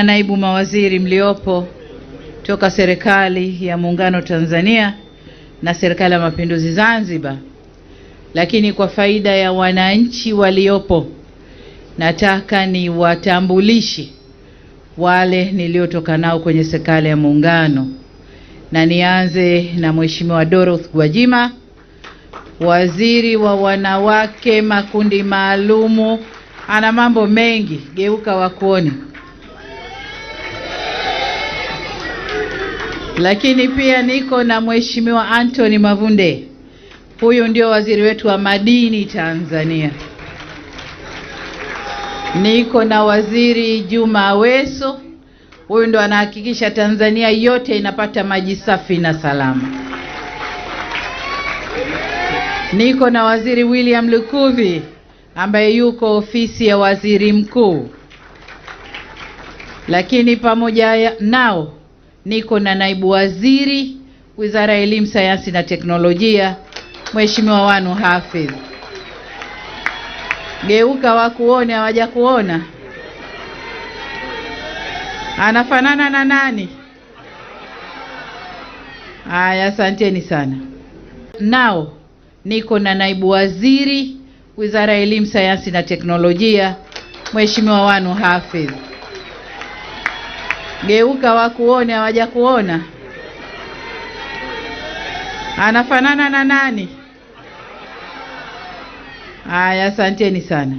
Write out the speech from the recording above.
Naibu mawaziri mliopo toka serikali ya Muungano Tanzania na serikali ya Mapinduzi Zanzibar, lakini kwa faida ya wananchi waliopo, nataka ni watambulishi wale niliotoka nao kwenye serikali ya Muungano, na nianze na Mheshimiwa Dorothy Gwajima, waziri wa wanawake, makundi maalumu, ana mambo mengi, geuka wakuone. Lakini pia niko na Mheshimiwa Anthony Mavunde, huyu ndio waziri wetu wa madini Tanzania. Niko na waziri Juma Aweso, huyu ndio anahakikisha Tanzania yote inapata maji safi na salama. Niko na waziri William Lukuvi ambaye yuko ofisi ya waziri mkuu. Lakini pamoja nao niko na naibu waziri Wizara ya Elimu, Sayansi na Teknolojia, Mheshimiwa Wanu Hafidh. Geuka wakuone, hawaja kuona. Anafanana na nani? Haya, asanteni sana. Nao niko na naibu waziri Wizara ya Elimu, Sayansi na Teknolojia, Mheshimiwa Wanu Hafidh. Geuka wakuone, hawaja kuona. Anafanana na nani? Haya, asanteni sana.